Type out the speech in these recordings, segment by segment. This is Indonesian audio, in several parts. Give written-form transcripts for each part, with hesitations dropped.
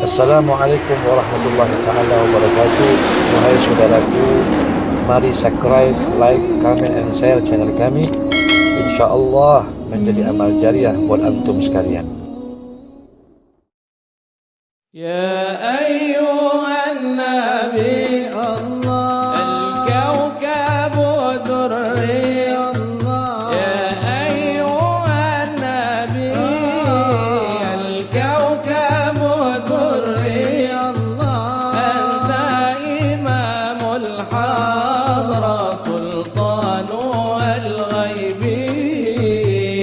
Assalamualaikum warahmatullahi taala wabarakatuh. Wahai saudaraku, mari subscribe, like, comment, and share channel kami. Insyaallah menjadi amal jariah buat antum sekalian. Ya ayyuhan nabi Allah al-kawkab durri Allah ya ayyuhan nabi al-kawkab durri Allah anta imamul hadra sultanu al-ghaibi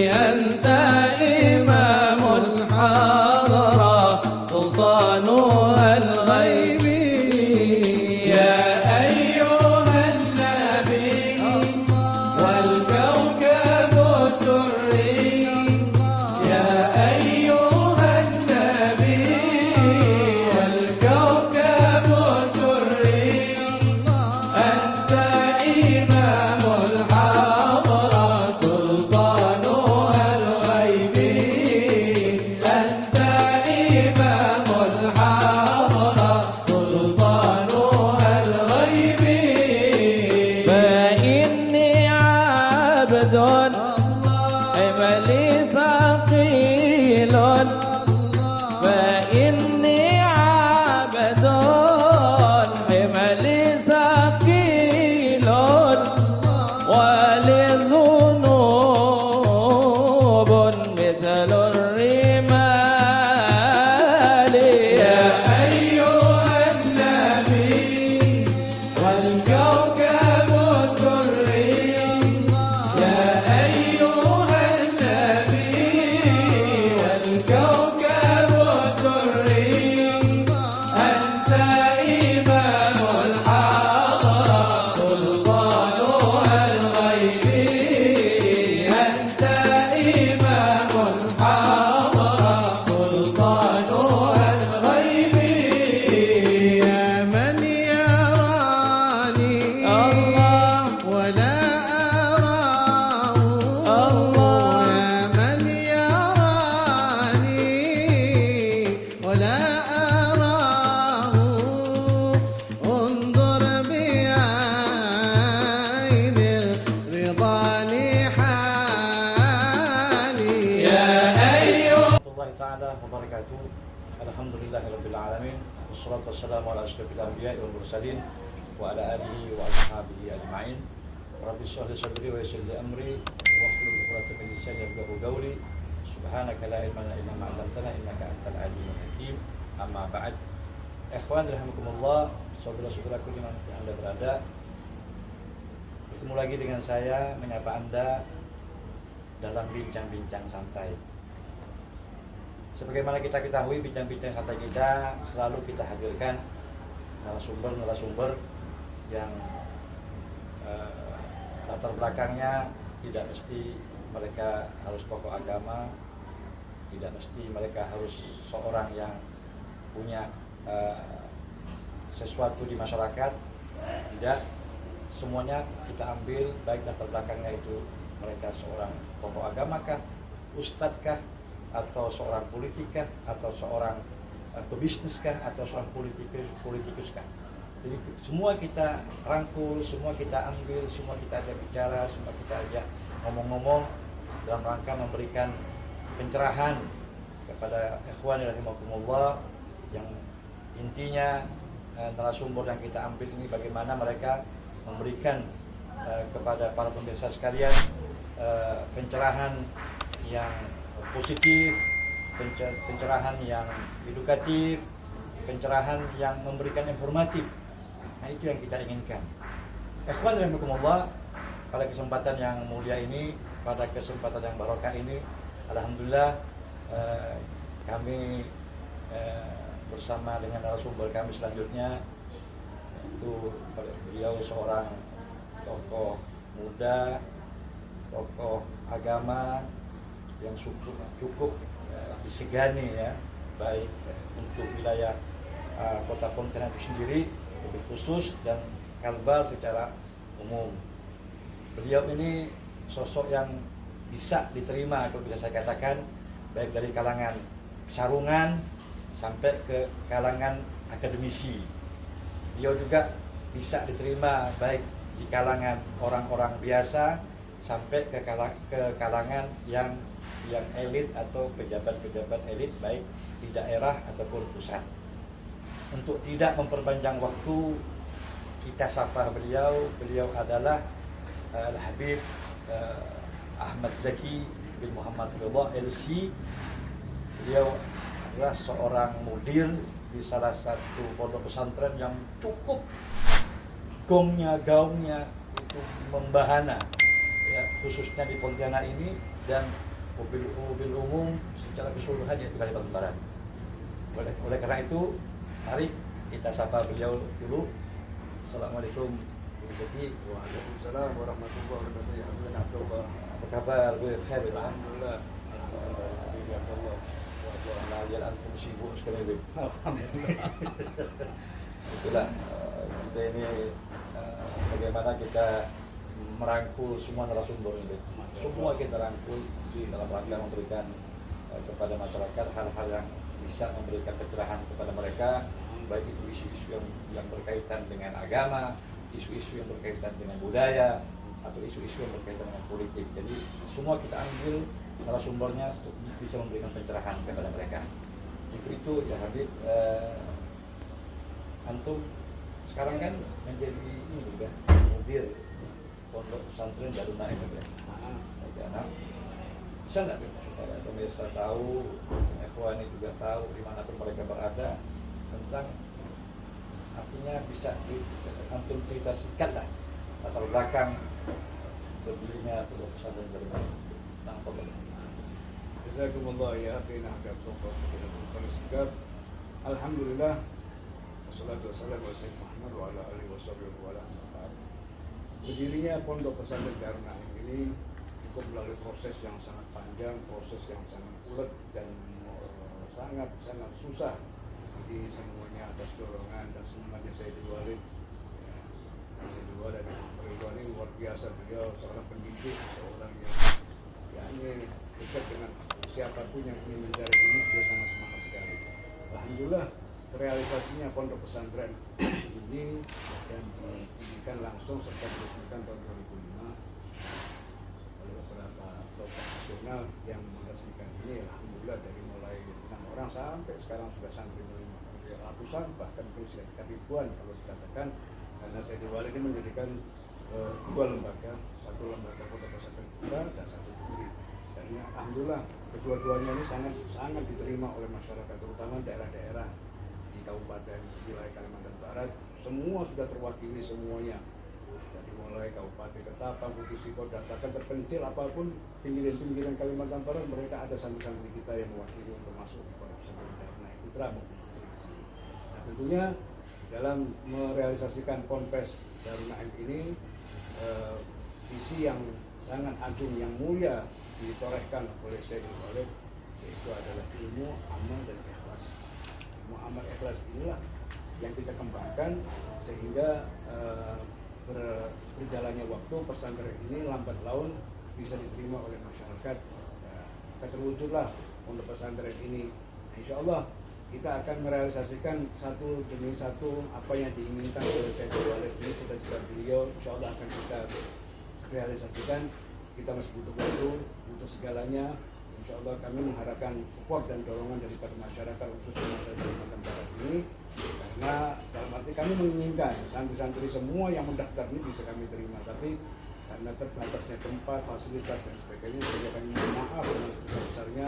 anta imamul hadra سلطان الغيب يا أيها النبي والكوكب الدري يا أيها النبي والكوكب الدري أنت إمام الحضرة سلطان الغيب أنت إمام الحضرة سلطانها الغيب فإني عبد عملي ثقيل فإني عبد عملي ثقيل ولذنوب مثل الرمال يا أيها النبي والكوكب الدري يا أيها النبي والكوكب الدري أنت إمام الحضرة سلطانها الغيب أنت إمام الحضرة سلطانها الغيب يا من يراني الله ولا أراه الله يا من يراني ولا أراه انظر بعين الرضا لحالي يا أيها warahmatullahi taala wabarakatuh. Alhamdulillahirabbil alamin. Wassalatu wassalamu ala asyrofil anbiya'i wal mursalin wa ala alihi wa ashabihi ajmain. Rabbi shrah li sadri wa yassir li amri wahlul 'uqdatam min lisani yafqahu qawli. Subhanaka la ilma lana illa ma 'allamtana innaka antal alimul hakim. Amma ba'd. Ikhwan rahimakumullah, saudara-saudaraku dimanapun Anda berada, bertemu lagi dengan saya menyapa Anda dalam bincang-bincang santai. Sebagaimana kita ketahui, bincang-bincang santai kita selalu kita hadirkan narasumber-narasumber yang latar belakangnya tidak mesti mereka harus tokoh agama, tidak mesti mereka harus seorang yang punya sesuatu di masyarakat. Tidak, semuanya kita ambil, baik latar belakangnya itu mereka seorang tokoh agama kah, ustadz kah, atau seorang politik kah, atau seorang pebisnis kah, atau seorang politikus kah. Jadi semua kita rangkul, semua kita ambil, semua kita ajak bicara, semua kita ajak ngomong-ngomong dalam rangka memberikan pencerahan kepada ikhwan rahimakumullah, yang intinya narasumber yang kita ambil ini bagaimana mereka memberikan kepada para pemirsa sekalian pencerahan yang positif, pencerahan yang edukatif, pencerahan yang memberikan informatif. Nah, itu yang kita inginkan. Ikhwan rahimakumullah, pada kesempatan yang mulia ini, pada kesempatan yang barokah ini, alhamdulillah kami bersama dengan narasumber kami selanjutnya, itu beliau seorang tokoh muda, tokoh agama yang cukup disegani ya, baik untuk wilayah kota Pontianak itu sendiri lebih khusus dan Kalbar secara umum. Beliau ini sosok yang bisa diterima, kalau bisa saya katakan, baik dari kalangan sarungan sampai ke kalangan akademisi. Beliau juga bisa diterima baik di kalangan orang-orang biasa sampai ke kalangan yang elit atau pejabat-pejabat elit baik di daerah ataupun pusat. Untuk tidak memperpanjang waktu, kita sapa beliau. Beliau adalah Al-Habib Ahmad Zaki bin Muhammad Ridha LC. Beliau adalah seorang mudir di salah satu pondok pesantren yang cukup gaungnya itu membahana, ya, khususnya di Pontianak ini dan mobil umum secara keseluruhan yaitu Kalimantan Barat. Oleh karena itu, mari kita sapa beliau dulu. Assalamualaikum Bu Zaki. Waalaikumsalam warahmatullahi wabarakatuh. Ya Abdullah. Apa kabar? Khair. Alhamdulillah. Alhamdulillah. Nah, ya antum sibuk sekali, Bu. Alhamdulillah. Itulah kita ini bagaimana kita merangkul semua narasumber ini. Semua kita rangkul dalam rangka memberikan kepada masyarakat hal-hal yang bisa memberikan pencerahan kepada mereka, baik itu isu-isu yang berkaitan dengan agama, isu-isu yang berkaitan dengan budaya, atau isu-isu yang berkaitan dengan politik. Jadi semua kita ambil narasumbernya untuk bisa memberikan pencerahan kepada mereka. Untuk itu ya Habib, antum sekarang kan menjadi ini juga mudir pondok pesantren Darul Naim ya. Nah, bisa nggak supaya pemirsa tahu, ikhwani juga tahu dimanapun mereka berada tentang, artinya bisa antum cerita singkat lah latar belakang berdirinya pondok pesantren Darul Naim. Nah, apa boleh? Jazakumullah ya akhina hadakumullah bila segar. Alhamdulillah. Wassalatu wassalamu ala sayyidina Muhammad wa ala alihi washabihi wa ala alihi. Berdirinya pondok pesantren Darul Naim ini cukup melalui proses yang sangat panjang, proses yang sangat ulet dan sangat susah. Jadi semuanya atas dorongan dan semangatnya Sayyidul Walid. Sayyidul Walid dan Ridwan ini luar biasa, beliau seorang pendidik, seorang yang ini dekat dengan siapapun yang ingin mencari ilmu, dia sangat semangat sekali. Alhamdulillah realisasinya pondok pesantren ini dan didirikan langsung serta diresmikan tahun 2005 oleh beberapa tokoh nasional yang meresmikan ini. Alhamdulillah dari mulai 6 orang sampai sekarang sudah sampai ratusan, bahkan mungkin sudah ribuan kalau dikatakan, karena Sayyidul Walid ini mendirikan 2 lembaga, satu lembaga pondok pesantren putra dan satu putri. Dan alhamdulillah kedua-duanya ini sangat diterima oleh masyarakat, terutama daerah-daerah di kabupaten wilayah Kalimantan Barat. Semua sudah terwakili semuanya, dari mulai Kabupaten Ketapang, Putih Sikodak, bahkan terpencil apapun pinggiran-pinggiran Kalimantan Barat, mereka ada santri-santri kita yang mewakili untuk masuk di pondok pesantren Darul Naim Putra maupun putri. Nah tentunya dalam merealisasikan ponpes Darul Naim ini, visi yang sangat agung yang mulia ditorehkan oleh Sayyidul Walid, yaitu adalah ilmu, amal, dan ikhlas. Ilmu, amal, ikhlas inilah yang kita kembangkan sehingga berjalannya waktu pesantren ini lambat laun bisa diterima oleh masyarakat. Terwujudlah pondok pesantren ini. Insya Allah kita akan merealisasikan satu demi satu apa yang diinginkan oleh Sayyidul Walid ini, cita-cita beliau. Insya Allah akan kita realisasikan. Kita masih butuh waktu untuk segalanya. Insya Allah kami mengharapkan support dan dorongan daripada masyarakat, khususnya masyarakat Kalimantan Barat ini, karena dalam arti kami menginginkan santri-santri semua yang mendaftar ini bisa kami terima, tapi karena terbatasnya tempat, fasilitas dan sebagainya, sehingga kami mohon maaf dengan sebesar-besarnya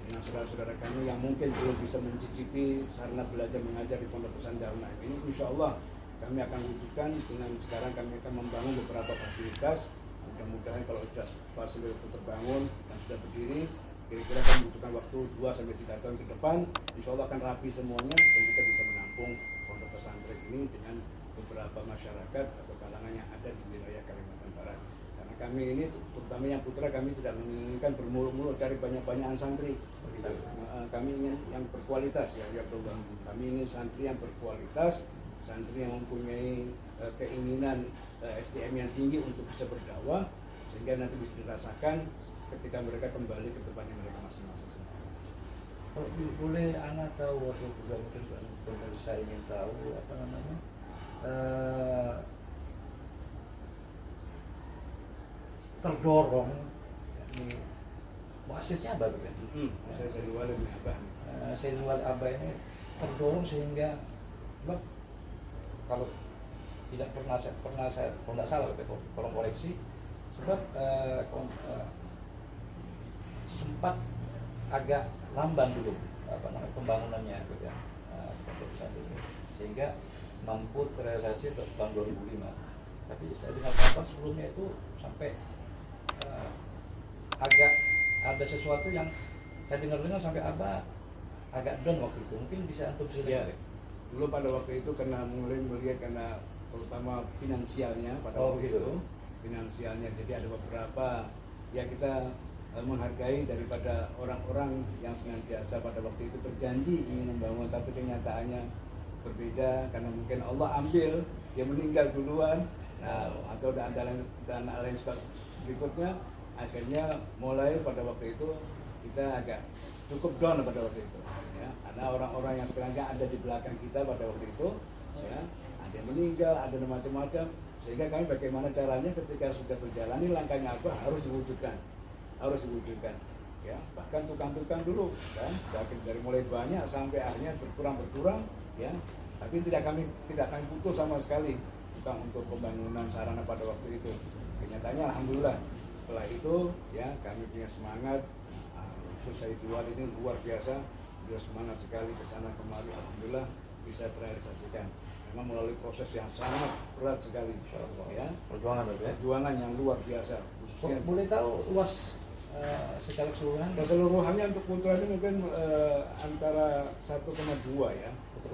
dengan saudara-saudara kami yang mungkin belum bisa mencicipi sarana belajar mengajar di pondok pesantren Darul Naim ini. Insya Allah kami akan wujudkan dengan sekarang kami akan membangun beberapa fasilitas. Mudah-mudahan kalau sudah fasilitas itu terbangun dan sudah berdiri, kira-kira akan membutuhkan waktu 2-3 tahun ke depan. Insya Allah akan rapi semuanya dan kita bisa menampung pondok pesantren ini dengan beberapa masyarakat atau kalangan yang ada di wilayah Kalimantan Barat. Karena kami ini, terutama yang putra, kami tidak menginginkan bermuluk-muluk cari banyak-banyakan santri. Kami ingin yang berkualitas, ya Abdullah. Kami ingin santri yang berkualitas, santri yang mempunyai keinginan SDM yang tinggi untuk bisa berdakwah, sehingga nanti bisa dirasakan ketika mereka kembali ke tempatnya mereka masing-masing. Kalau boleh anak tahu atau juga mungkin pemirsa ingin tahu apa namanya terdorong ini muasisnya Abah kan? Saya jadi wali bin Abah. Sayyidul Wali Abah ini terdorong sehingga sebab kalau tidak pernah saya kalau nggak salah tolong koreksi sebab sempat agak lamban dulu apa namanya pembangunannya gitu ya pondok pesantren ini sehingga mampu terrealisasi tahun 2005 tapi saya dengar kabar sebelumnya itu sampai agak ada sesuatu yang saya dengar sampai Abah agak down waktu itu mungkin bisa antum cerita. Dulu pada waktu itu karena mulai melihat karena terutama finansialnya pada waktu itu finansialnya jadi ada beberapa ya kita menghargai daripada orang-orang yang senantiasa pada waktu itu berjanji ingin membangun tapi kenyataannya berbeda karena mungkin Allah ambil dia meninggal duluan atau dan lain berikutnya akhirnya mulai pada waktu itu kita agak cukup down pada waktu itu ya karena orang-orang yang sebenarnya ada di belakang kita pada waktu itu ya ada yang meninggal ada macam-macam sehingga kami bagaimana caranya ketika sudah berjalan ini langkahnya apa harus diwujudkan ya bahkan tukang-tukang dulu kan dari mulai banyak sampai akhirnya berkurang ya tapi tidak kami putus sama sekali tukang untuk pembangunan sarana pada waktu itu kenyataannya alhamdulillah setelah itu ya kami punya semangat Sayyidul Wali ini luar biasa dia semangat sekali ke sana kemari alhamdulillah bisa terrealisasikan memang melalui proses yang sangat berat sekali ya perjuangan yang luar biasa khususnya boleh tahu luas secara keseluruhan? Keseluruhannya untuk putra ini mungkin antara 1,2 ya. 1,2?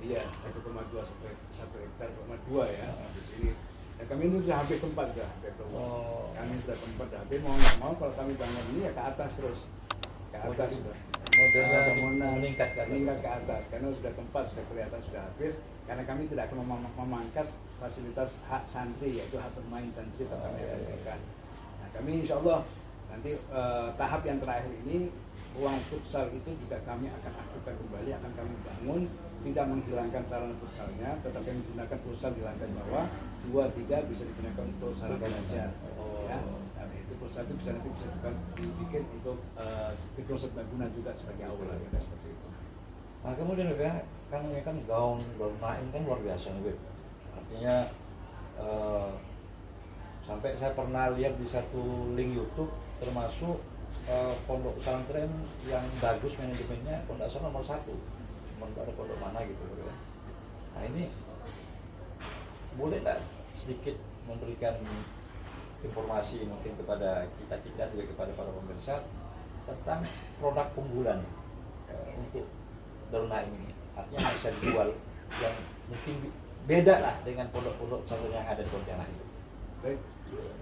Iya, 1,2 sampai 1 hektar 1,2 ya di sini. Ya, kami ini sudah habis tempat sudah. Kami sudah tempat habis mau nggak mau kalau kami bangun ini ya ke atas terus. Ke atas sudah. Modelnya meningkat ke atas karena sudah tempat sudah kelihatan sudah habis karena kami tidak akan memangkas fasilitas hak santri yaitu hak bermain santri tetap kami berikan. Nah, kami insya Allah nanti tahap yang terakhir ini ruang futsal itu juga kami akan aktifkan kembali akan kami bangun tidak menghilangkan sarana futsalnya tetapi menggunakan futsal di lantai bawah 2, 3 bisa digunakan untuk sarana belajar ya nah, itu futsal itu bisa dibikin untuk gedung serbaguna juga sebagai aula ya seperti itu. Nah kemudian juga kan ini kan gaung bermain kan luar biasa nih artinya sampai saya pernah lihat di satu link YouTube termasuk pondok pesantren yang bagus manajemennya pondok pesantren nomor 1 ada pondok mana gitu ya. Nah ini boleh nggak sedikit memberikan informasi mungkin kepada kita juga kepada para pemirsa tentang produk unggulan untuk Darul Naim ini artinya bisa dijual yang mungkin beda lah dengan pondok-pondok pesantren yang ada di Pontianak itu. Baik.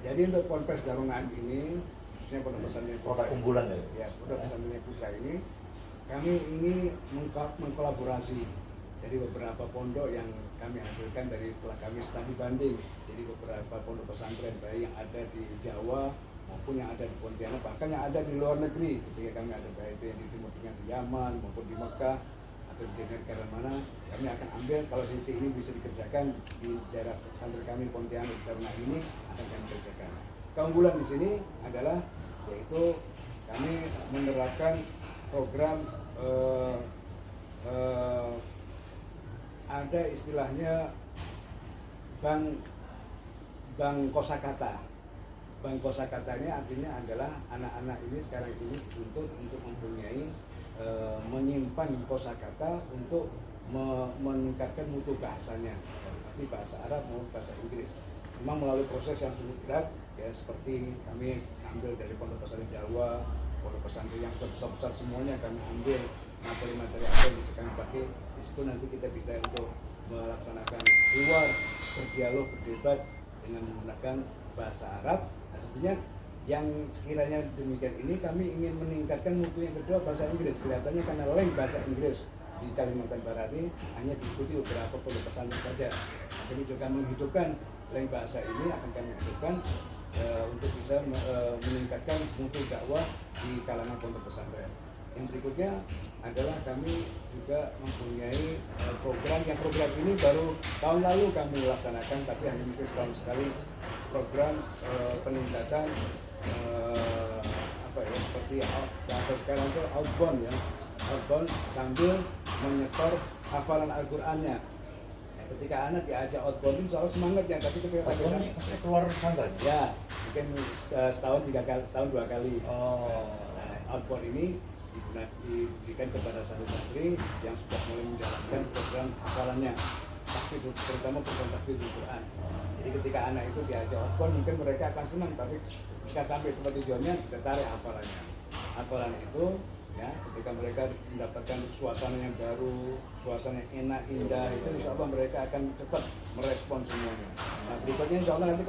Jadi untuk Ponpes Darul Naim ini khususnya pondok pesantren produk unggulan ya pondok pesantren putra ini kami ini mengkolaborasi dari beberapa pondok yang kami hasilkan dari setelah kami studi banding jadi beberapa pondok pesantren baik yang ada di Jawa maupun yang ada di Pontianak bahkan yang ada di luar negeri ketika kami ada baik itu yang di Timur Tengah di Yaman maupun di Mekah atau di negara mana kami akan ambil kalau sisi ini bisa dikerjakan di daerah pesantren kami Pontianak karena ini akan kami kerjakan. Keunggulan di sini adalah yaitu kami menerapkan program ada istilahnya bank kosakata. Bank kosakata ini artinya adalah anak-anak ini sekarang ini dituntut untuk mempunyai menyimpan kosakata untuk meningkatkan mutu bahasanya, arti bahasa Arab maupun bahasa Inggris. Memang melalui proses yang cukup berat, ya seperti kami ambil dari pondok pesantren Jawa, pondok pesantren yang sudah besar-besar semuanya kami ambil materi-materi apa yang bisa kami pakai. Di situ nanti kita bisa untuk melaksanakan keluar berdialog, berdebat dengan menggunakan bahasa Arab. Nah, tentunya yang sekiranya demikian ini kami ingin meningkatkan mutu yang kedua bahasa Inggris. Kelihatannya karena leng bahasa Inggris di Kalimantan Barat ini hanya diikuti beberapa pondok pesantren saja. Nah, kami juga menghidupkan leng bahasa ini akan kami hidupkan untuk bisa meningkatkan mutu dakwah di kalangan pondok pesantren. Yang berikutnya adalah kami juga mempunyai program ini baru tahun lalu kami laksanakan, tapi hanya mungkin setahun sekali, program peningkatan seperti bahasa sekarang itu outbound ya, outbound sambil menyetor hafalan Al-Qur'annya. Ketika anak diajak outbound itu soal semangat ya, tapi ketika sampai sana maksudnya keluar pesantren ya mungkin setahun 2 kali. Outbound ini diberikan kepada santri-santri yang sudah mulai menjalankan program hafalannya, tahfidz, terutama program tahfidzul Quran. Jadi ketika anak itu diajak outbound mungkin mereka akan senang, tapi ketika sampai tempat tujuannya tertarik hafalannya. Hafalan itu ya, ketika mereka mendapatkan suasana yang baru, suasana yang enak, indah, itu insya Allah mereka akan cepat merespon semuanya. Nah berikutnya insya Allah nanti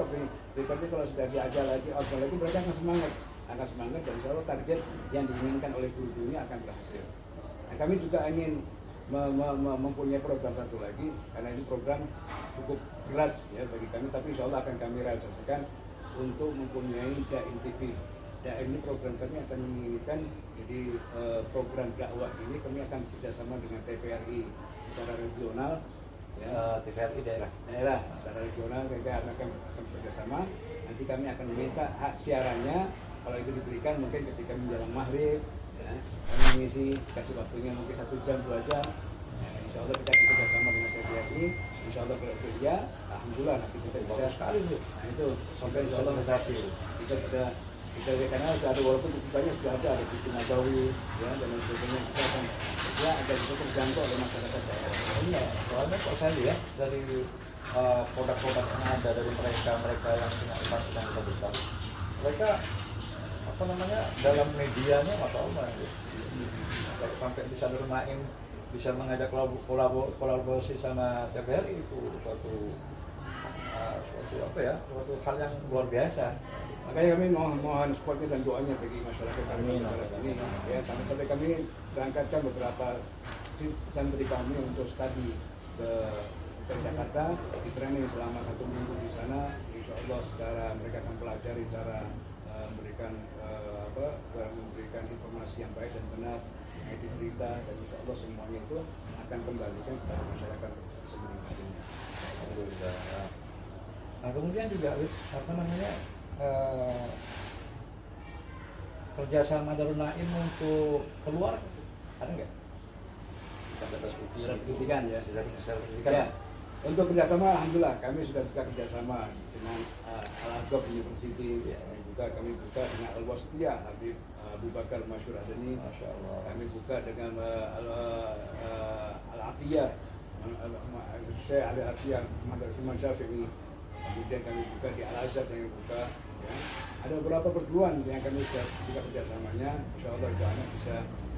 berikutnya kalau sudah diajar lagi, outbound lagi, mereka akan semangat dan insya Allah target yang diinginkan oleh guru-gurunya akan berhasil. Nah, kami juga ingin mempunyai program satu lagi, karena ini program cukup berat ya bagi kami, tapi insya Allah akan kami realisasikan untuk mempunyai Daim TV. Daim ini program kami akan menginginkan, jadi program dakwah ini kami akan bekerjasama dengan TVRI secara regional ya, TVRI daerah secara regional, sehingga akan bekerjasama. Nanti kami akan meminta hak siarannya, kalau itu diberikan mungkin ketika menjelang maghrib ya, kami mengisi, kasih waktunya mungkin 1 jam 2 jam ya, insya Allah kita bekerjasama dengan TVRI, insya Allah kalau itu ya alhamdulillah nanti kita bisa sekali tuh. Nah itu Sampai insya Allah berhasil. kita karena sudah ada, walaupun banyak sudah ada buku Nabawi ya dan lain sebagainya, kita akan ya agar bisa terjangkau oleh masyarakat daerah. Iya, soalnya kalau saya lihat dari produk-produk yang ada dari mereka yang punya iman yang kita besar, mereka dalam medianya masya Allah ya. Kalau sampai bisa Naim bisa mengajak kolaborasi sama TVRI itu suatu hal yang luar biasa. Makanya kami mohon supportnya dan doanya bagi masyarakat kami ini ya, karena sampai kami berangkatkan beberapa santri kami untuk studi ke Jakarta, di training selama 1 minggu di sana. Insya Allah secara mereka akan pelajari cara memberikan informasi yang baik dan benar, edit berita, dan insya Allah semuanya itu akan kembalikan kepada masyarakat sebelum harinya. Alhamdulillah. Nah kemudian juga kerjasama Darul Naim untuk keluar ada nggak? Pendidikan ya. Pendidikan. Ya. Untuk kerjasama, alhamdulillah kami sudah buka kerjasama dengan Al-Agab University. Ya. Kami buka dengan Al-Wasitiyah Habib Abu Bakar Masyur Adani. Masya Allah. Kami buka dengan Al-Atiyah Syekh Al-Atiyah Muhammad Imam Syafi'i. Kemudian kami buka di Al-Azhar yang buka ya. Ada beberapa perguruan yang kami sudah buka kerjasamanya. Insya Allah itu anak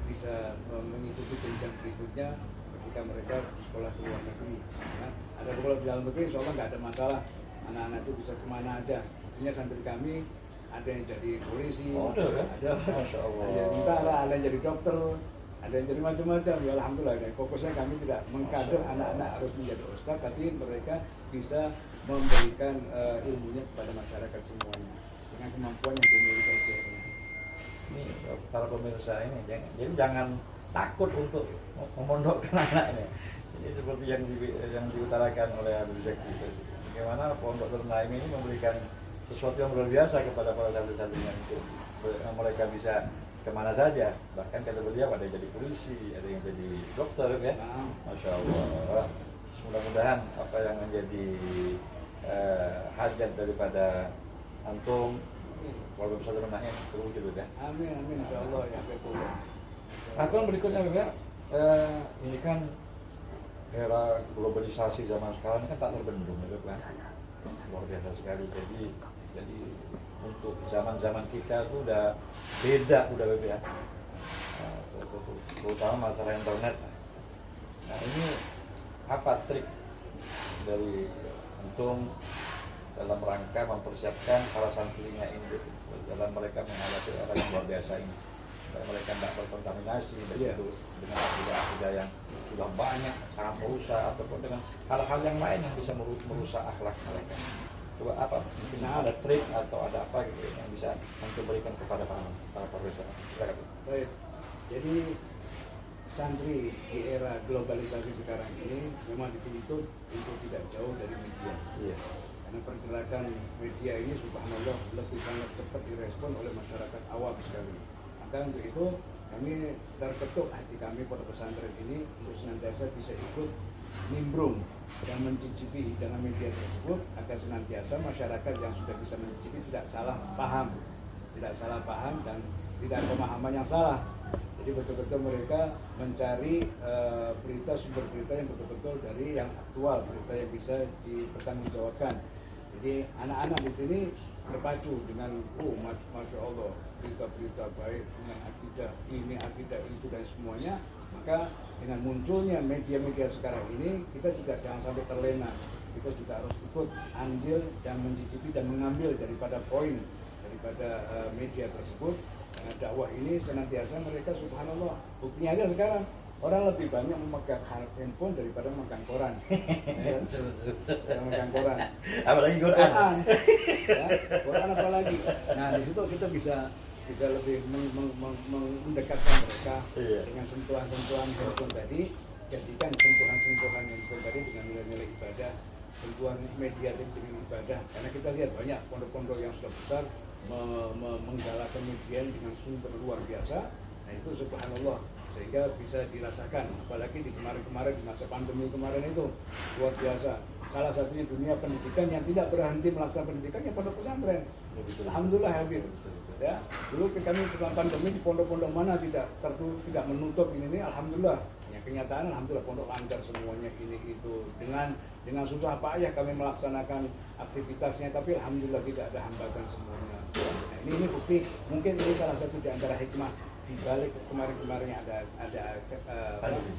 bisa mengikuti jenjang berikutnya ketika mereka sekolah di luar negeri ya. Ada beberapa di dalam negeri insya Allah nggak ada masalah, anak-anak itu bisa kemana aja. Artinya santri kami ada yang jadi polisi, ada Masya Allah, ada yang tentara, ada yang jadi dokter, ada yang jadi macam-macam ya, alhamdulillah. Dan fokusnya kami tidak mengkader anak-anak harus menjadi ustadz, tapi mereka bisa memberikan ilmunya kepada masyarakat semuanya dengan kemampuan yang dimiliki SDM-nya. Ini para pemirsa ini, jadi jangan takut untuk memondokkan anaknya. Ini seperti yang diutarakan oleh Habib Zaki. Bagaimana Pondok Darul Naim ini memberikan sesuatu yang luar biasa kepada para santri-santrinya, itu mereka bisa kemana saja. Bahkan kata beliau ada yang jadi polisi, ada yang jadi dokter ya. Masya Allah. Mudah-mudahan apa yang menjadi hajat daripada antum walaupun Darul Naim terwujud ya. Amin insya Allah ya. Nah, berikutnya juga ini kan era globalisasi zaman sekarang ini kan tak terbendung gitu kan, luar biasa sekali. Jadi untuk zaman kita tuh udah beda ya, terutama masalah internet. Nah ini apa trik dari antum dalam rangka mempersiapkan para santrinya ini dalam mereka menghadapi era yang luar biasa ini, supaya mereka tidak berkontaminasi dengan akidah yang sudah banyak sangat merusak, ataupun dengan hal-hal yang lain yang bisa merusak akhlak mereka. Coba apa sih? Ada trik atau ada apa gitu yang bisa antum berikan kepada para profesor? Silakan. Baik. Jadi santri di era globalisasi sekarang ini memang dituntut untuk tidak jauh dari media. Iya. Karena pergerakan media ini subhanallah lebih sangat cepat direspon oleh masyarakat awam sekali. Maka untuk itu kami terketuk hati kami pada pesantren ini untuk senantiasa bisa ikut nimbrung dan mencicipi hidangan media tersebut agar senantiasa masyarakat yang sudah bisa mencicipi tidak salah paham dan tidak ada pemahaman yang salah. Jadi betul-betul mereka mencari sumber berita yang betul-betul dari yang aktual, berita yang bisa dipertanggungjawabkan. Jadi anak-anak di sini berpacu dengan masya Allah, berita-berita baik dengan akidah itu dan semuanya. Maka dengan munculnya media-media sekarang ini, kita juga jangan sampai terlena. Kita juga harus ikut andil dan mencicipi dan mengambil daripada poin daripada media tersebut. Karena dakwah ini senantiasa mereka subhanallah, buktinya aja sekarang orang lebih banyak memegang handphone daripada memegang koran. Ya, memegang koran. Apalagi Quran. Ya, Quran apalagi. Nah, di situ kita bisa lebih mendekatkan mereka dengan sentuhan-sentuhan handphone tadi, jadikan sentuhan-sentuhan handphone tadi dengan nilai-nilai ibadah, sentuhan media dengan ibadah. Karena kita lihat banyak pondok-pondok yang sudah besar menggalakkan media dengan sumber luar biasa. Nah itu subhanallah, sehingga bisa dirasakan, apalagi di kemarin-kemarin, di masa pandemi kemarin itu luar biasa. Salah satunya dunia pendidikan yang tidak berhenti melaksanakan pendidikannya pondok pesantren. Alhamdulillah Habib. Ya, dulu kami setelah pandemi di pondok-pondok mana tidak menutup ini, alhamdulillah. Ya, kenyataan alhamdulillah pondok lancar semuanya ini itu dengan susah payah kami melaksanakan aktivitasnya, tapi alhamdulillah tidak ada hambatan semuanya. Nah, ini bukti, mungkin ini salah satu di antara hikmah di balik kemarin-kemarin ada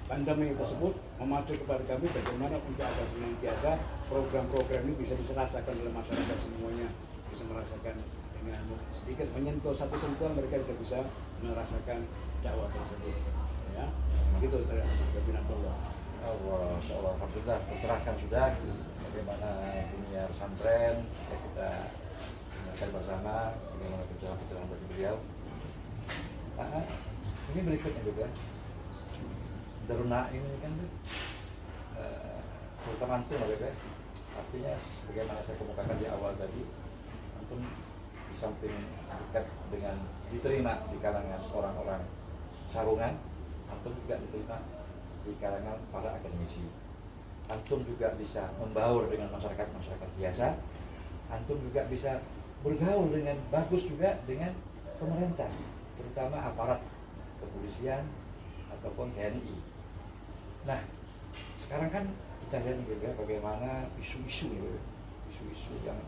pandemi tersebut memacu kepada kami bagaimana untuk agar senantiasa program-program ini bisa dirasakan oleh masyarakat semuanya, bisa merasakan dengan sedikit menyentuh satu sentuhan mereka sudah bisa merasakan dakwah tersebut. Ya, begitu saya Allah. Alhamdulillah tercerahkan sudah bagaimana dunia pesantren ya, kita dengarkan bersama bagaimana pencerahan-pencerahan dari beliau. Ini berikutnya juga Daruna ini kan terutama antum ya, artinya sebagaimana saya kemukakan di awal tadi, antum di samping dekat dengan diterima di kalangan orang-orang sarungan, antum juga diterima di kalangan para akademisi. Antum juga bisa membaur dengan masyarakat biasa. Antum juga bisa bergaul dengan bagus juga dengan pemerintah, terutama aparat kepolisian ataupun TNI. Nah, sekarang kan kita lihat juga bagaimana isu-isu yang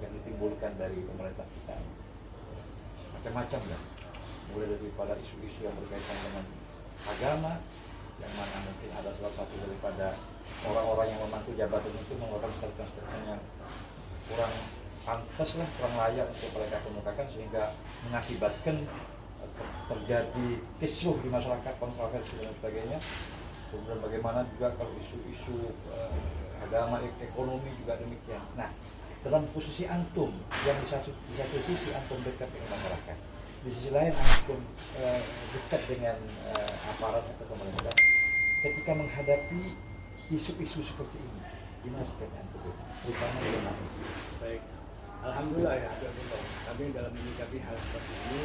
ditimbulkan dari pemerintah kita, macam-macam ya, mulai daripada isu-isu yang berkaitan dengan agama, yang mana mungkin ada salah satu daripada orang-orang yang memangku jabatan itu mengeluarkan statement-statement yang kurang pantas lah, kurang layak untuk mereka kemukakan, sehingga mengakibatkan terjadi kisruh di masyarakat, kontroversi dan sebagainya. Kemudian bagaimana juga kalau isu-isu agama, ekonomi juga demikian. Nah, dalam posisi antum yang di satu sisi antum dekat dengan masyarakat, di sisi lain antum dekat dengan aparat atau pemerintah, ketika menghadapi isu-isu seperti ini, gimana sikapnya antum, terutama dalam hal ini? Baik, alhamdulillah ya, kami dalam menyikapi hal seperti ini,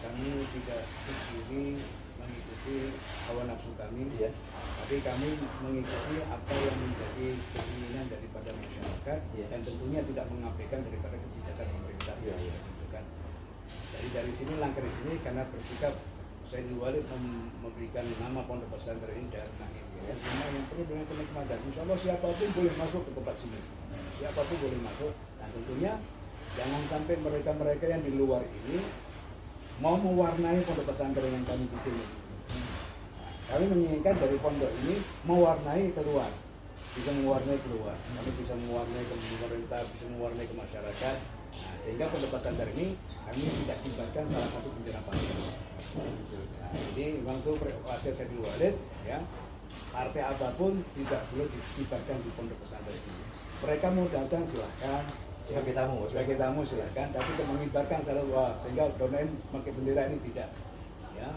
kami tidak sendiri mengikuti hawa nafsu kami, ya. Tapi kami mengikuti apa yang menjadi keinginan daripada masyarakat, ya. Dan tentunya tidak mengabaikan daripada kebijakan pemerintah. Ya, ya. Kan. Jadi dari sini langkah di sini karena bersikap Sayyidul Walid memberikan nama pondok pesantren ini dan ya, yang perlu dengan kenikmatan. Insya Allah siapapun boleh masuk ke tempat sini, siapapun boleh masuk. Nah tentunya jangan sampai mereka-mereka yang di luar ini mau mewarnai pondok pesantren yang kami bikin ini. Kami menginginkan dari pondok ini mewarnai keluar, bisa mewarnai keluar. Kami bisa mewarnai ke pemerintah, bisa mewarnai ke masyarakat. Nah, sehingga pondok pesantren ini kami tidak tibakan salah satu bendera partai. Nah, jadi memang itu proses Sayyidul Walid, ya. Partai apapun tidak boleh ditibakan di pondok pesantren ini. Mereka mau datang silahkan. Sebagai tamu silahkan, tapi untuk mengibarkan secara luas sehingga donain pakai bendera ini tidak. Ya.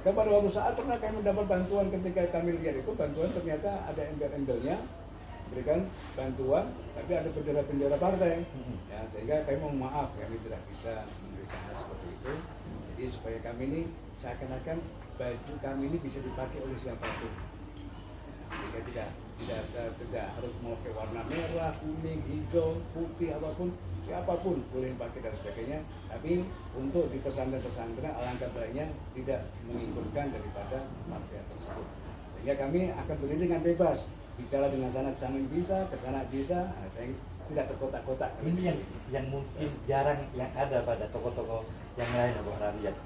Dan pada waktu saat pernah kami mendapat bantuan, ketika kami lihat itu bantuan ternyata ada embel-embelnya, berikan bantuan, tapi ada bendera-bendera partai. Ya, sehingga kami mohon maaf, kami tidak bisa memberikan hal seperti itu. Jadi supaya kami ini seakan-akan baju kami ini bisa dipakai oleh siapapun. Sehingga tidak harus memakai warna merah, kuning, hijau, putih, apapun, siapapun boleh pakai dan sebagainya. Tapi untuk di pesantren-pesantren alangkah baiknya tidak mengikutkan daripada partai tersebut. Sehingga kami akan berdiri dengan bebas, bicara dengan sana kesana bisa, kesana bisa. Nah, saya tidak terkotak-kotak. Ini yang mungkin jarang yang ada pada tokoh-tokoh yang lain, Pak Rakyat.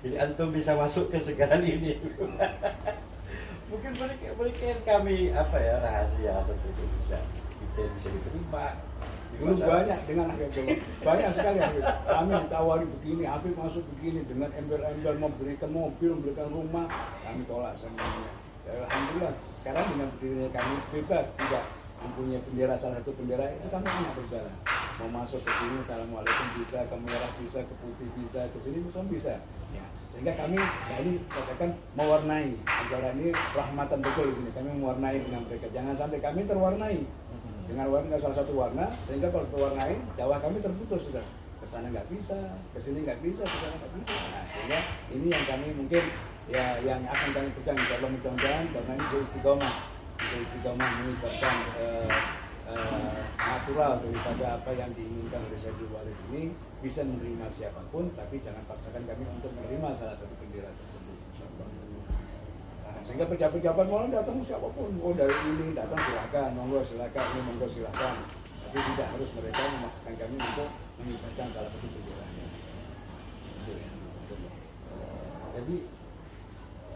Jadi antum bisa masuk ke segala ini. Mungkin berikan kami apa ya, rahasia atau tidak bisa diterima. Dulu banyak dengan Habib Jamal, banyak sekali Habib. Kami ditawari begini, Habib masuk begini dengan embel-embel, memberikan mobil, memberikan rumah, kami tolak semuanya. Ya, alhamdulillah sekarang dengan berdirinya kami bebas, tidak mempunyai bendera, salah satu bendera itu kami enak berjalan. Mau masuk ke sini, assalamualaikum bisa, ke merah bisa, ke putih bisa, ke sini semua bisa. Ya, sehingga kami, ya ini katakan mewarnai acara ini rahmatan betul di sini. Kami mewarnai dengan mereka. Jangan sampai kami terwarnai dengan warna salah satu warna, sehingga kalau satu warnai, dakwah kami terputus sudah. Ke sana nggak bisa, ke sini nggak bisa, ke sana nggak bisa. Nah, sehingga ini yang kami mungkin ya yang akan kami pegang. Insyaallah mudah-mudahan karena ini istiqomah mengibarkan natural daripada apa yang diinginkan oleh Sayyidul Walid ini, bisa menerima siapapun, tapi jangan paksakan kami untuk menerima salah satu bendera tersebut. Sehingga pejabat-pejabat mau datang siapapun, oh dari ini datang silakan, monggo silakan, ini monggo silakan, tapi tidak harus mereka memaksakan kami untuk mengibarkan salah satu benderanya. Itu ya. Jadi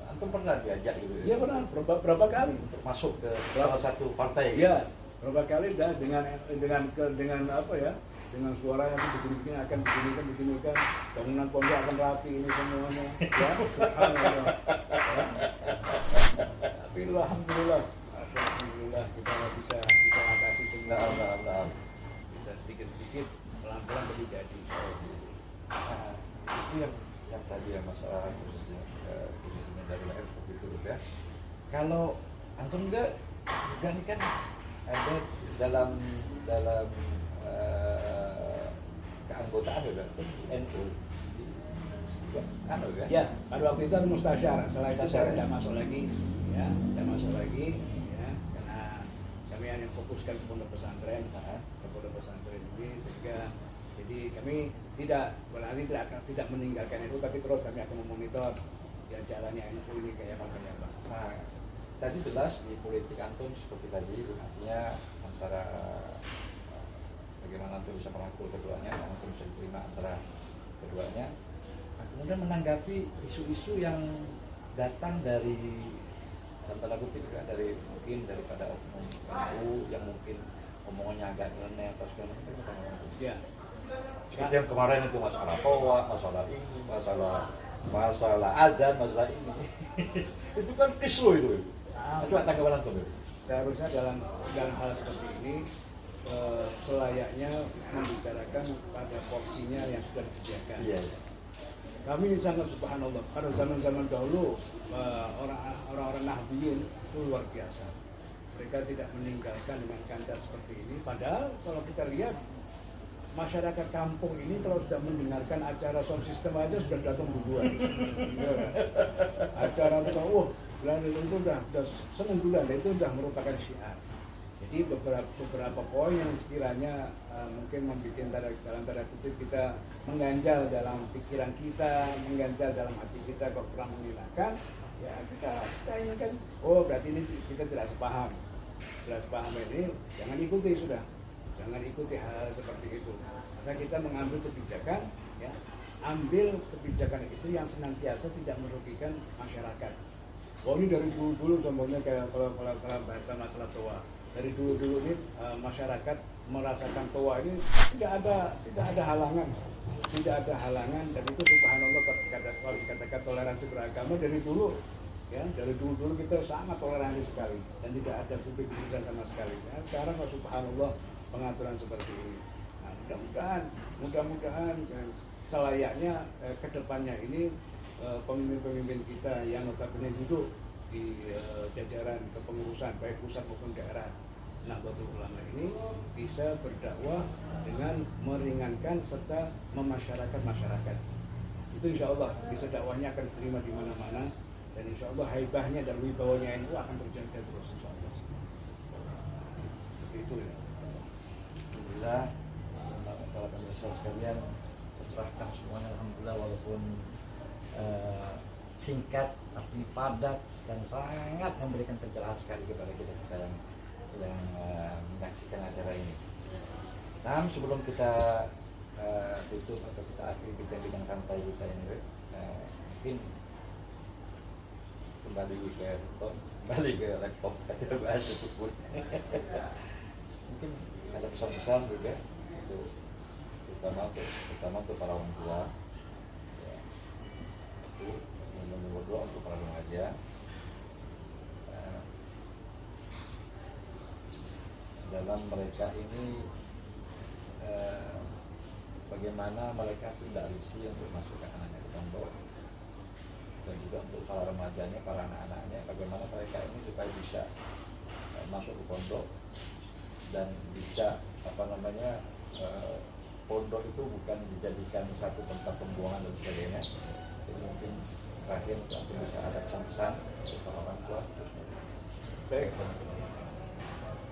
antum pernah diajak gitu? Iya pernah, berapa kali Untuk masuk ke salah satu partai. Iya, berapa kali dah dengan apa ya? Dengan suara yang begini akan beginikan, bangunan pondok akan rapi ini semuanya. Ya, subhanallah. Ya. Tapi alhamdulillah kita bisa atasi semua. Alhamdulillah. Bisa sedikit-sedikit, pelan-pelan tapi jadi. Nah, itu yang tadi ya masalah khususnya dari lain seperti itu ya. Kalau antum juga ini kan ada dalam keanggotaan juga NU kan Ya, pada waktu itu ada mustasyar. Setelah itu saya Mustasyar, tidak ya. masuk lagi, ya, tidak masuk lagi, ya, karena kami hanya fokuskan ke pondok pesantren, ini, sehingga jadi kami berarti tidak meninggalkan itu, tapi terus kami akan memonitor ya jalannya NU ini kayak apa. Nah, tadi jelas di politik antum seperti tadi, artinya antara bagaimana antum bisa merangkul keduanya, antum bisa diterima antara keduanya. Nah, kemudian menanggapi isu-isu yang datang dari dalam tanda kutip ya, dari mungkin daripada oknum NU yang mungkin omongannya agak nyeleneh atau segala macam. Ya. Seperti yang kemarin itu masalah toa, masalah ini, masalah adan, masalah ini. Itu kan kisru itu. Coba tanggapan antum itu. Seharusnya dalam hal seperti ini selayaknya membicarakan pada porsinya yang sudah disediakan. Iya. Kami sangat subhanallah, pada zaman-zaman dahulu orang-orang Nahdliyin itu luar biasa. Mereka tidak meninggalkan dengan kandas seperti ini. Padahal kalau kita lihat masyarakat kampung ini kalau sudah mendengarkan acara sound system aja sudah datang duluan. Ya, kan? Acara itu, Belanda itu udah seneng duluan, itu sudah merupakan syiar. Jadi beberapa poin yang sekiranya mungkin membuat dalam tanda kutip kita mengganjal dalam pikiran kita, mengganjal dalam hati kita, kok kurang menghilangkan, ya kita inginkan, berarti ini kita tidak sepaham. Tidak sepaham ini, jangan ikuti sudah. Jangan ikuti hal seperti itu. Maka kita mengambil kebijakan, ya, ambil kebijakan itu yang senantiasa tidak merugikan masyarakat. Ini dari dulu sebenarnya kayak kalau bahasa masalah toa. Dari dulu ini masyarakat merasakan toa ini tidak ada halangan, dan itu subhanallah kalau dikatakan toleransi beragama dari dulu. Ya, dari dulu kita sangat toleransi sekali dan tidak ada publik-publikan sama sekali. Ya, sekarang subhanallah pengaturan seperti ini. Nah, mudah-mudahan selayaknya kedepannya ini pemimpin-pemimpin kita yang notabene duduk di jajaran kepengurusan baik pusat maupun daerah Nahdlatul Ulama ini bisa berdakwah dengan meringankan serta memasyarakat masyarakat. Itu insya Allah bisa dakwahnya akan diterima di mana-mana, dan insya Allah haibahnya dan wibawanya itu akan terjaga terus insya Allah. Seperti itu ya. Alhamdulillah, para pemirsa sekalian, tercerahkan semuanya alhamdulillah, walaupun singkat tapi padat dan sangat memberikan pencerahan sekali kepada kita yang menyaksikan acara ini. Nah, sebelum kita tutup atau kita akhiri bincang-bincang santai kita ini, mungkin kembali ke laptop kita bahas itu pun. Mungkin ada pesan-pesan juga untuk terutama untuk para orang tua, ya, itu nomor 2 untuk para remaja. Dalam mereka ini bagaimana mereka tidak risih untuk masukkan anaknya ke pondok, dan juga untuk para remajanya, para anak-anaknya, bagaimana mereka ini supaya bisa masuk ke pondok dan bisa pondok itu bukan dijadikan satu tempat pembuangan dan sebagainya. Jadi mungkin terakhir bisa ada pesan-pesan untuk para orang tua. Baik.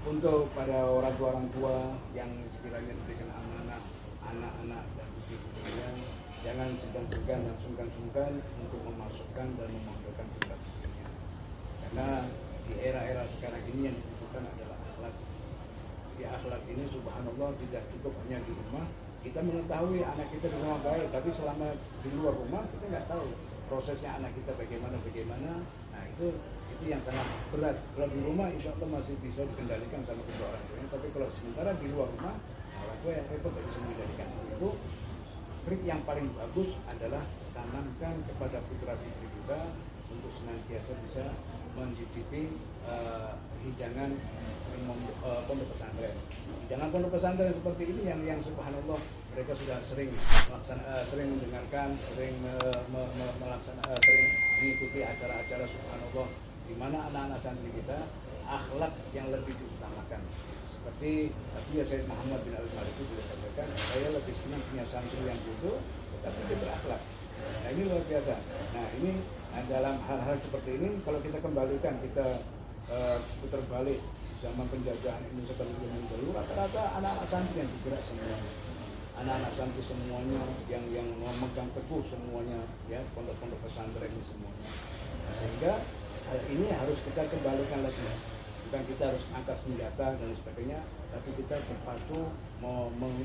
Untuk pada orang tua yang sekiranya diberikan amanah anak-anak dan putri-putrinya, jangan segan-segan dan sungkan-sungkan untuk memasukkan dan memondokkan putra-putrinya. Karena di era-era sekarang ini yang dibutuhkan adalah akhlak. Di akhlak ini subhanallah tidak cukup hanya di rumah. Kita mengetahui anak kita di rumah baik, tapi selama di luar rumah kita nggak tahu prosesnya anak kita bagaimana. Nah itu yang sangat berat. Kalau di rumah insya Allah masih bisa dikendalikan sama kedua orang tuanya, tapi kalau sementara di luar rumah, orang tua yang repot tidak bisa mengendalikan. Itu trik yang paling bagus adalah tanamkan kepada putra putri kita untuk senantiasa bisa mencicipi hidangan pondok pesantren. Hidangan pondok pesantren seperti ini yang subhanallah mereka sudah sering mendengarkan, sering mengikuti acara-acara subhanallah, di mana anak-anak santri kita akhlak yang lebih diutamakan. Seperti tadi Sayyid Muhammad bin Al-Malik itu sudah katakan, saya lebih senang punya santri yang bodoh tetapi dia berakhlak. Nah ini luar biasa. Nah ini dalam hal-hal seperti ini kalau kita kembalikan, kita putar balik zaman penjajahan Indonesia pada zaman dulu, rata-rata anak-anak santri yang bergerak semuanya. Anak-anak santri semuanya yang memegang teguh semuanya, ya, pondok-pondok pesantren ini semuanya. Sehingga hal ini harus kita kembalikan lagi, bukan kita harus angkat senjata dan sebagainya, tapi kita berpacu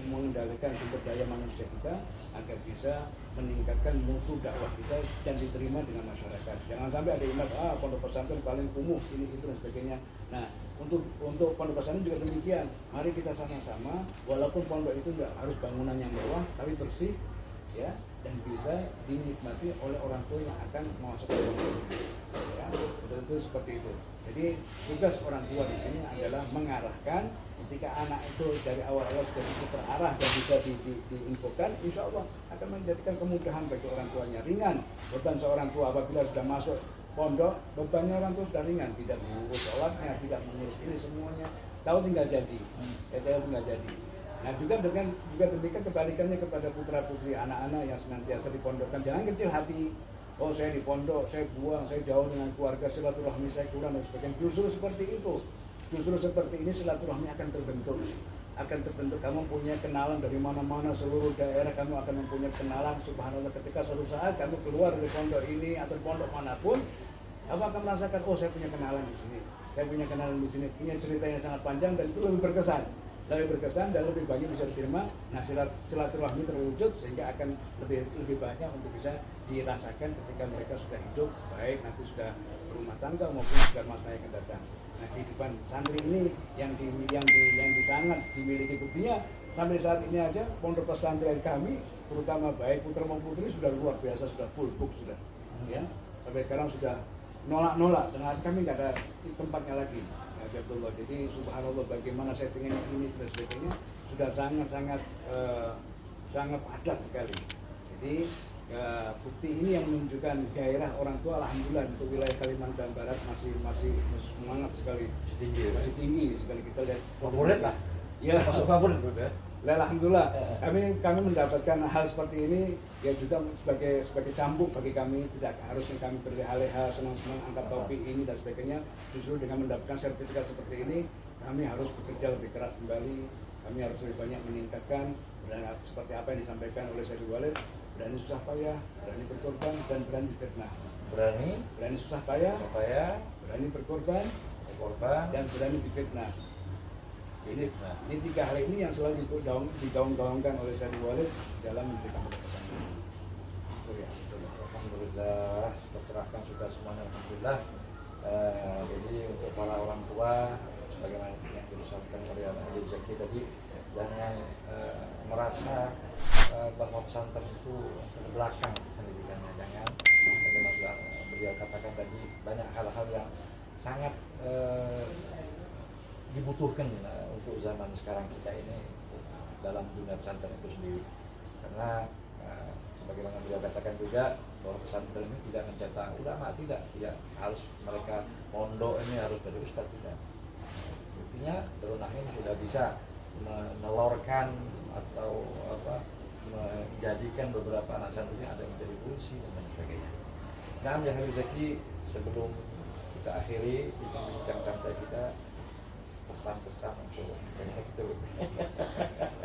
mengendalikan sumber daya manusia kita agar bisa meningkatkan mutu dakwah kita dan diterima dengan masyarakat. Jangan sampai ada yang bilang, pondok pesantren paling kumuh ini itu dan sebagainya. Nah untuk pondok pesantren juga demikian. Mari kita sama-sama, walaupun pondok itu tidak harus bangunan yang mewah, tapi bersih, ya, dan bisa dinikmati oleh orang tua yang akan masuk ke pondok itu. Ya, betul seperti itu. Jadi tugas orang tua di sini adalah mengarahkan. Ketika anak itu dari awal-awal sudah bisa terarah dan bisa diinfokan, insya Allah akan menjadikan kemudahan bagi orang tuanya. Ringan beban seorang tua apabila sudah masuk pondok, bebannya orang tua sudah ringan, tidak mengurus sholatnya, tidak mengurus ini semuanya, tahu tinggal jadi, tinggal jadi. Nah juga demikian kebalikannya kepada putra putri anak-anak yang senantiasa dipondokkan, jangan kecil hati. Oh saya di pondok, saya buang, saya jauh dengan keluarga, silaturahmi saya kurang dan sebagainya. Justru seperti itu. Justru seperti ini silaturahmi akan terbentuk. Kamu punya kenalan dari mana-mana, seluruh daerah kamu akan mempunyai kenalan. Subhanallah, ketika suatu saat kamu keluar dari pondok ini atau pondok manapun, kamu akan merasakan, oh saya punya kenalan di sini, saya punya kenalan di sini, punya cerita yang sangat panjang dan itu lebih berkesan dan lebih banyak bisa diterima. Nah silaturahmi terwujud sehingga akan lebih banyak untuk bisa dirasakan ketika mereka sudah hidup baik, nanti sudah berumah tangga maupun sudah masa yang akan datang. Nah kehidupan santri ini yang sangat dimiliki, buktinya sampai saat ini aja pondok pesantren kami terutama baik putra maupun putri sudah luar biasa, sudah full book sudah, ya, sampai sekarang sudah nolak dan kami nggak ada tempatnya lagi. Jadi subhanallah bagaimana settingan ini dan sebagainya sudah sangat padat sekali. Jadi Ya, bukti ini yang menunjukkan daerah orang tua alhamdulillah untuk wilayah Kalimantan Barat masih semangat sekali, masih tinggi sekali kita lihat. Favorit lah. Ya, Masuk favorit juga. alhamdulillah kami mendapatkan hal seperti ini ya juga sebagai cambuk bagi kami. Tidak harusnya kami berleha-leha senang-senang angkat topi ini dan sebagainya. Justru dengan mendapatkan sertifikat seperti ini kami harus bekerja lebih keras kembali. Kami harus lebih banyak meningkatkan dan seperti apa yang disampaikan oleh Sayyid Walid, berani susah payah, berani berkorban, dan berani difitnah. Berani susah payah, berani berkorban, dan berani difitnah. Ini 3 hal ini yang selalu digaung-gaungkan oleh Sayyid Walid dalam memberikan pesan. Itu ya, betul. Alhamdulillah, tercerahkan sudah semuanya. Alhamdulillah. Jadi untuk para orang tua, sebagaimana yang disampaikan oleh Habib Zaki tadi, jangan merasa bahwa pesantren itu terbelakang pendidikannya. Jangan, bagaimana beliau katakan tadi, banyak hal-hal yang sangat dibutuhkan untuk zaman sekarang kita ini dalam dunia pesantren itu sendiri. Karena sebagaimana beliau katakan juga bahwa pesantren ini tidak mencetak ulama, tidak harus mereka mondok ini harus dari ustadz, tidak. Buktinya Darul Naim sudah bisa menelorkan atau menjadikan beberapa anak santrinya ada yang menjadi polisi dan lain sebagainya. Nah, ya Habib Zaki, sebelum kita akhiri bincang santai kita, pesan-pesan untuk kita.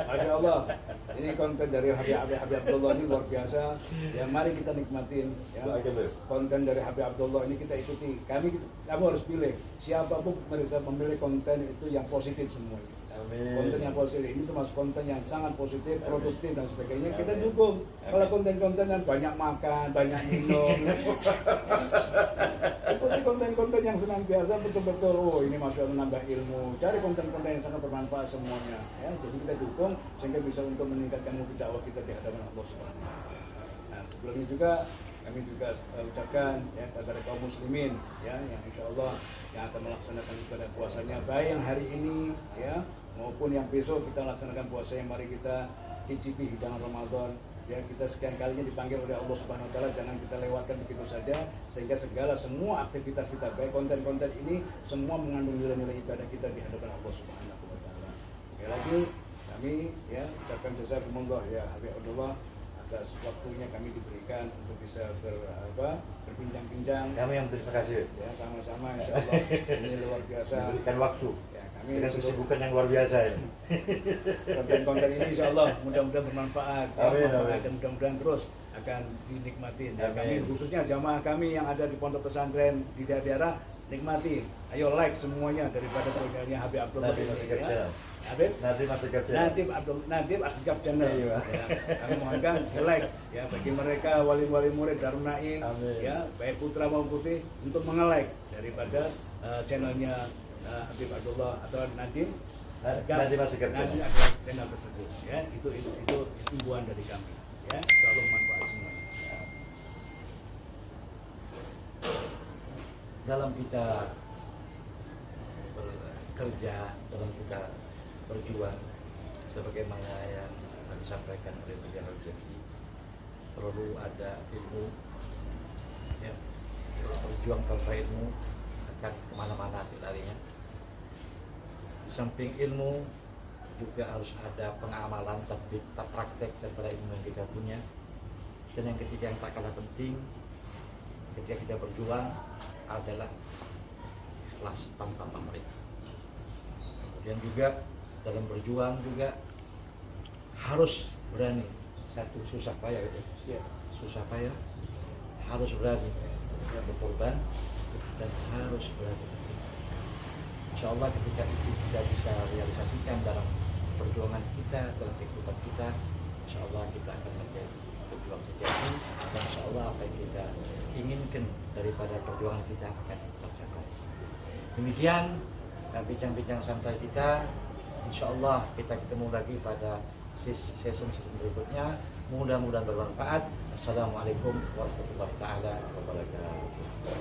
Masya Allah, ini konten dari Habib Abdullah ini luar biasa. Ya, mari kita nikmatin. Ya. Konten dari Habib Abdullah ini kita ikuti. Kamu harus pilih. Siapapun bisa memilih konten itu yang positif semua. Amin. Konten yang positif ini termasuk konten yang sangat positif, produktif dan sebagainya. Kita dukung. Kalau konten-konten yang banyak makan, banyak minum, ikuti konten-konten yang senantiasa betul-betul, oh ini masya Allah menambah ilmu. Cari konten-konten yang sangat bermanfaat semuanya. Ya, jadi kita dukung sehingga bisa untuk meningkatkan mutu dakwah kita di hadapan Allah Subhanahu wa Ta'ala. Nah, sebelumnya juga kami juga ucapkan ya kepada kaum muslimin ya yang insya Allah yang akan melaksanakan ibadah puasanya baik yang hari ini ya maupun yang besok kita laksanakan puasa yang mari kita cicipi hidangan Ramadan ya, kita sekian kalinya dipanggil oleh Allah Subhanahu wa Ta'ala, jangan kita lewatkan begitu saja sehingga semua aktivitas kita baik konten-konten ini semua mengandung nilai-nilai ibadah kita di hadapan Allah Subhanahu wa Ta'ala. Sekali lagi kami ya ucapkan jazakumullah ya Habib Abdullah atas waktunya kami diberikan untuk bisa berbincang-bincang. Kami yang terima kasih. Ya, sama-sama insya Allah. Ini luar biasa. Diberikan waktu. Ya, kami dengan kesibukan yang luar biasa ya. Konten-konten ini insya Allah mudah-mudahan bermanfaat. Amin, ya, dan mudah-mudahan terus akan dinikmati. Dan kami khususnya jamaah kami yang ada di pondok pesantren di daerah nikmati. Ayo like semuanya daripada programnya Habib Abdullah Nadiem Asgaf Channel. Habib Nadiem Asgaf Channel. Nadiem Asgaf Channel. Iya. Ya, kami mohonkan like ya bagi mereka wali-wali murid Darul Naim ya baik putra maupun putri untuk menge-like daripada channelnya Habib Abdullah atau Nadiem Asgaf channel tersebut ya. Itu himbauan dari kami ya. Selalu manfaat semuanya. Dalam kita bekerja, dalam kita berjuang, sebagaimana yang disampaikan oleh Beliau Habib Zaki, perlu ada ilmu. Ya, berjuang tanpa ilmu akan kemana-mana larinya. Di samping ilmu juga harus ada pengamalan, tatbik, praktek daripada ilmu yang kita punya. Dan yang ketiga yang tak kalah penting ketika kita berjuang adalah ikhlas tanpa pamrih. Kemudian juga dalam berjuang juga harus berani. Satu, susah payah itu. Susah payah, harus berani berkorban dan harus berani. Insya Allah ketika itu kita bisa realisasikan dalam perjuangan kita, dalam kehidupan kita, insya Allah kita akan menjadi pejuang sejati dan insya Allah apa yang kita inginkan daripada perjuangan kita akan tercapai. Demikian bincang-bincang santai kita. Insya Allah kita ketemu lagi pada sesi-sesi berikutnya. Mudah-mudahan bermanfaat. Assalamualaikum warahmatullahi taala wabarakatuh.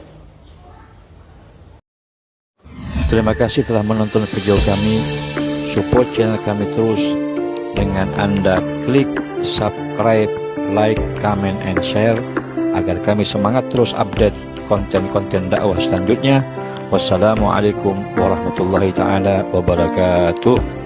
Terima kasih telah menonton video kami. Support channel kami terus dengan Anda klik subscribe like, comment, and share agar kami semangat terus update konten-konten dakwah selanjutnya. Wassalamualaikum warahmatullahi taala wabarakatuh.